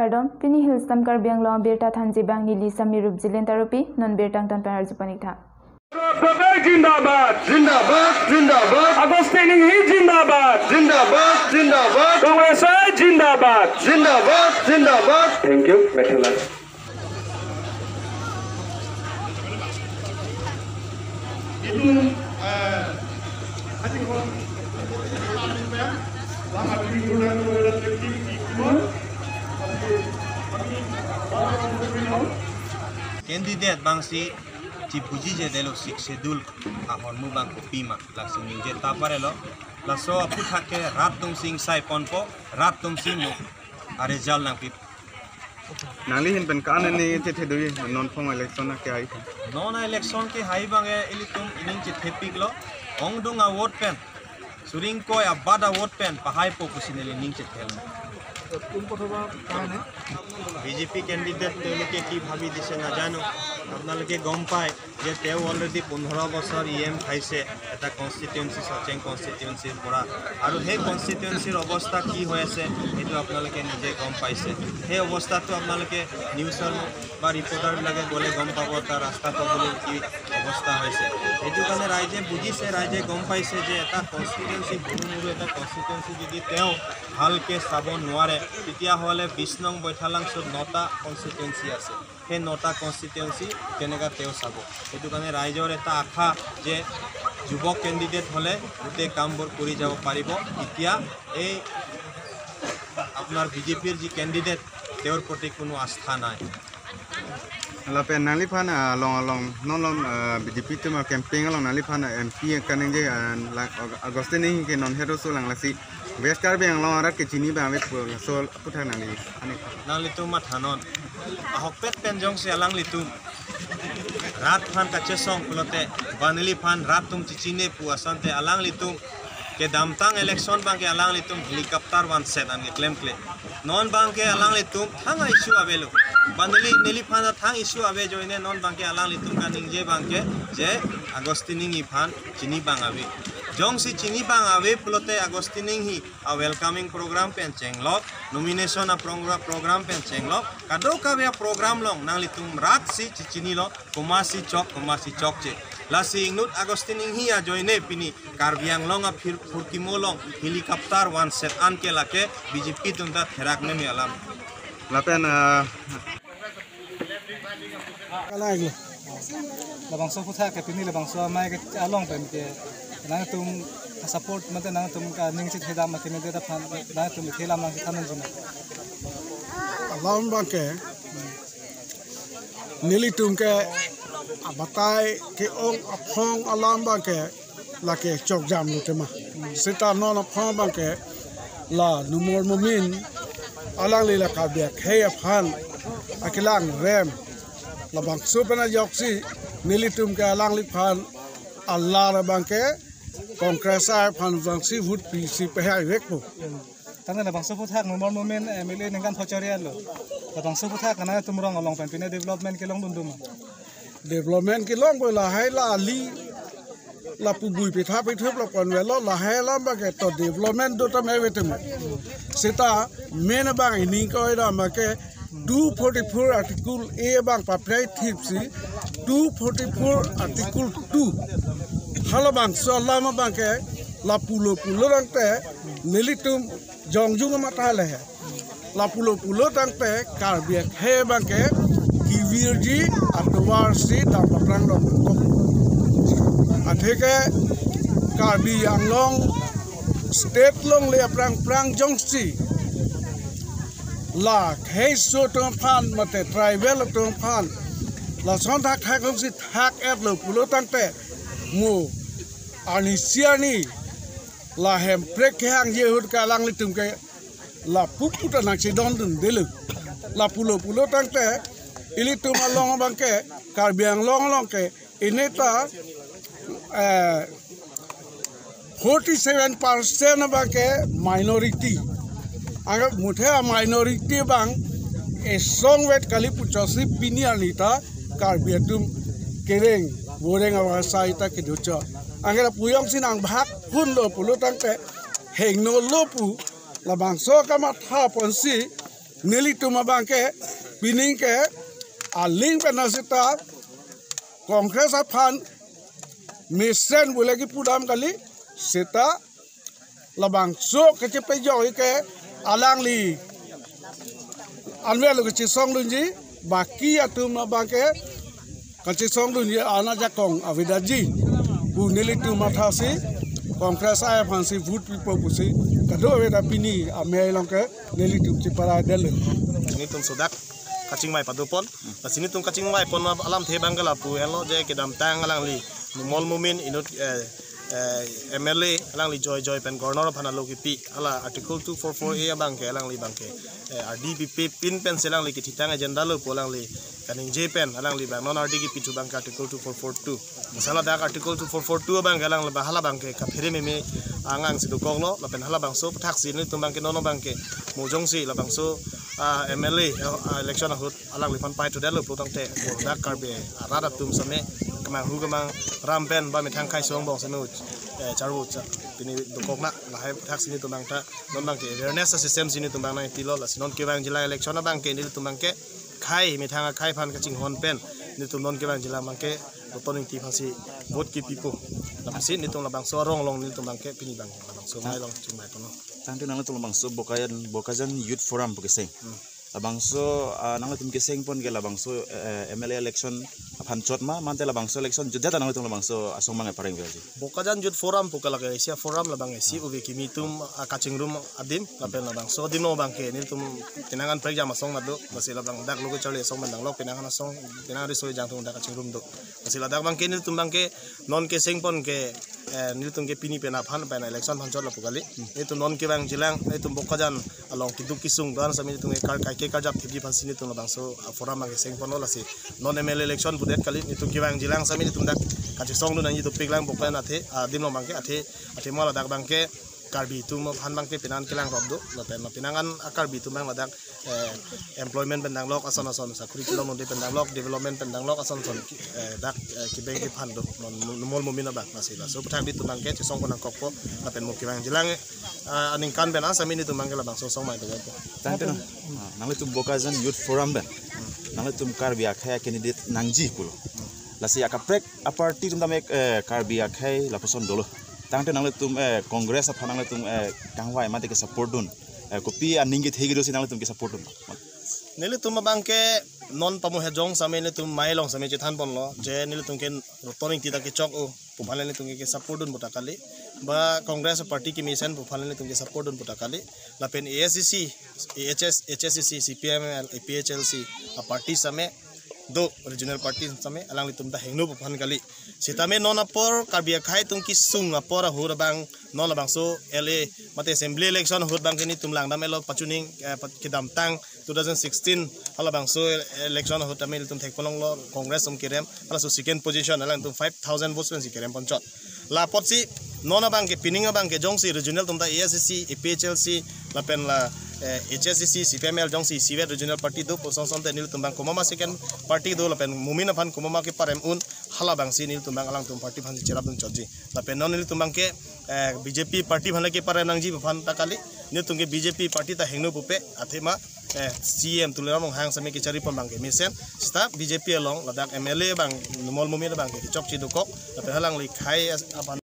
Kardom, Pini Hills Tam Karbiang Long Birta Thanji Bang Nili Samirup Jilin Tarupi, non Birtang Tan Parajupanikha. Jindabad! Jindabad! Jindabad! Agostini Jindabad! Jindabad! Jindabad! Congress Jindabad! Jindabad! Jindabad! Thank you. Methulan. Candidate bangsi cipuji je delo sik schedule ahon mu bang ko pima langsung je taparelo laso apu thake rat tum sing sai ponpo rat tum sing mu are jal nang pip nali hin pen kan ni te the doi non phong election ke ai non election ke hai bange ilitum ining che thepik lo ongdung a vote pen suring ko abada vote pen pahai po kusineli ning che thel BJP candidate की भावी दिसे नाजानो आपनालोके गम पाए जे तेव अलरेडी 15 बছर इएम खाइसे एटा कन्स्टिट्युएन्सी सचें कन्स्टिट्युएन्सीर পৰা আৰু हे कन्स्टिट्युएन्सीर अवस्था की হৈ আছে এটো आपनालोके নিজে গম পাইছে हे অৱস্থাটো आपनालोके নিউজৰ বা ৰিপৰ্টাৰ লাগে গলে গম পাব তাৰ ৰাস্তা পদূলিৰ কি অৱস্থা হৈছে এটো কাৰণে ৰাইজে বুজিছে ৰাইজে গম পাইছে যে এটা কনস্টিটুৱেন্সি বুৰুমুৰু এটা কনস্টিটুৱেন্সি যদি তেও ভালকে চাব নোৱাৰে তেতিয়া হলে 20 নং বৈঠালাংছৰ 9টা কনস্টিটুৱেন্সি আছে সেই 9টা কনস্টিটুৱেন্সি কেনেকা তেও চাব এটো কাৰণে ৰাইজৰ এটা আশা যে যুৱক ক্যান্ডিডেট হলে গোটে কামবোৰ কৰি যাব পাৰিব এতিয়া এই আপোনাৰ বিজেপিৰ যি ক্যান্ডিডেট তেওঁৰ প্ৰতি কোনো আস্থা নাই la pen nali phana long non long BJP tu ma campaign long nali phana MP kan je August ni ke non hero so lang lasi west kar beng long arat ke chini ba wet so putha nali ani nali tu ma thanon ahok pet pen jong se alang li tu rat phan ka chesong pulote banili phan rat tum chichine pu asante alang li tu ke damtang election bang ke alang li tum helicopter one set an ke claim non bang ke alang li tum thang issue avelo bandeli neli phana thang issue ave joine non bang ke alang li tum ka ningje bang ke je agostini ni phan chini bang ave jong si chini bang ave pulote agostini hi a welcoming program pen chenglok nomination a program pen chenglok kado ka be program long nang li tum rat si chini lo komasi chok che lasi ingnut agostini hi a joine pini karbiang long a furkimo long helicopter one set an ke lake BJP tum ta therak me alam la pen kalai labang so putha ke pini labang so mai ke along pen ke nang tum support mate nang tum ka ning chit heda ma kene de phan nang tum thela ma thanan juna lawn bang ke nili tum ke abatai ke ong aphong alam bang ke la ke chok jam lu te ma sita non aphong bang ke la numor momin alang le la ka be khe phan akilang rem la bang supana yoksi nilitum ke alang li phan Allah la bang ke kongresa phan bang si vut pc pe hai vek bu tang la bang so putha numor moment MLA ngan thocharian lo la bang so putha kana tumrong along pen pine development ke long dundum development ke long boy la hai la li la pu bui pe tha pe thup la kon we lo la hai la ba ke to development do ta me vetem sita men bang ni ko ida ma ke 244 article A bang papai tipsi 244 article 2 halabang so lama bang ke la pulo rang te nelitum jongjung ma ta le la pulo tang te karbia he bang ke kivirji atwar si da prang lo ko atheke karbi anglong state long le prang jongsi la khai so tong phan mate tribal tong phan la son thak thak si thak et lo pulo tang te mu ani siani la hem prek hang ye hut ka lang li tum ke la pupu ta nak si don dun delu la pulo tang te ili tum long bang ke karbiang long ke ineta 47% bang ke minority aga muthe minority bang e song wet kali puchosi pini anita karbiatum kereng boreng awasai ta kiducho angera puyong sinang bhak hun lo pulo tangte hengno lopu labang so kama tha ponsi neli tuma bangke pining ke aling penasita kongres aphan misen boleh ki pudam kali seta labang so kece pejo ke alang li anwe lo kece song lunji baki atuma bangke kece song lunji ana jakong avidaji bu neli tuma thasi kongres ay phansi vote people pusi kado weda pini ame longke neli tum cipara del ini tum sodak kacing mai padupon sini tum kacing mai pon alam the bangala pu elo je kedam tang alang li mol mumin inut MLA alang li joy pen gornor phana loki pi ala article 244A bangke alang li bangke RDP pin pen selang li kitang agenda lo polang li kaning J pen alang li bang non RDP pi tu bangka article 2442 masalah dak article 2442 bang alang le bahala bangke ka phire me angang sidu konglo la pen hala bangso thak sin ni tum bangke nono bangke mojong si la bangso MLA election hut alang li pan pai to dalo potong te dak karbe arada tum same kamang hu kamang rampen ba me thang khai song bong sanu charut cha tini dokok na la hai thak sin ni tum bangta non bangke awareness system sin ni tum bang na tilo la sinon ke bang jila election na bangke ni tum bangke khai me thang khai phan ka ching hon pen ni tum non ke bang jila bangke toning ti phasi vote ki pipo la pasi ni tum la bang so rong long ni tum bangke pini bang la bang so mai long chung mai kono tangte nang tum bang so bokajan youth forum pukiseng labang so nang tum kiseng pon ke labang so MLA election aphan chot ma mante labang so election judda nang tum labang so asong mang pareng beji bokajan youth forum pukala ke Asia forum labang esi ubi kimi tum kaching room adim lapen labang so dino bangke ni tum tinangan prejam asong madu basi labang dak logo chale asong mandang lok pinangan asong pinangan risoi jang tum dak kaching room do basi ladak bangke ni tum bangke non kiseng pon ke ni tum ke pini pena phan pena election phan chot la pukali ni tum non ke bang jilang ni tum bokajan along kiduk kisung dan sami tum kar ke kajap tibi pansi ni tum labang so forum mang seng pon la si non MLA election budet kali ni tum ke bang jilang sami ni tum dak kaching song do nani tu piklang bokan athe dim no bangke athe mala dak bangke karbi tum phan bangke pinan kilang robdo la pen pinangan karbi tum bang ladak employment pendang lok ason sa curriculum non pendang lok development pendang lok ason dak ki bang ki phan do non mol momina bak masila so pthak di tum bangke chi song kon kokpo la pen mo ki bang jilang aning kan ben sami ni tum bangke la bang so song mai do tangte nang tum bokajan youth forum ben nang tum karbi akhaya candidate nangji pulo lasi akaprek aparti tum dame karbi akhai la person dolo tangte nang tum congress apha nang tum kangwai mate ke support dun kopi aningi thegi do sinang tum ke support dun nili tum bangke non pamu hejong same ni tum mailong same chethan pon lo je nili tum ke rotoning ti da ke chok o pupale ni tum ke support dun butakali ba congress party ki mission pupale ni tum ke support dun butakali la pen ASCC HSCC CPM APHLC a party same do regional party same alang li tum da hengno puphan kali sitame non apor karbi khai tum ki sung apor hur bang non la bang so LA mate assembly election hur bang ni tum lang dam elo pachuning kidam tang 2016 hala bang so election hur tamil tum thek polong lo congress tum kirem hala so second position alang tum 5000 votes pen kirem ponchot la potsi non bang ke pininga bang ke jongsi regional tum da ASCC APHLC la pen la HSCC CPML jongsi sivet regional party do posong sonte nil tumbang komama second party do lapen mumina phan komama ke parem un hala bang si nil tumbang alang tum party phan cerap dun choji lapen non nil tumbang ke BJP party phan ke pare nangji phan takali nil tungke BJP party ta hengno pupe athema CM tulenamong hang sami ke cari pembang ke misen sta BJP along ladak MLA bang mol mumina bang ke chok chi do kok lapen halang li khai apa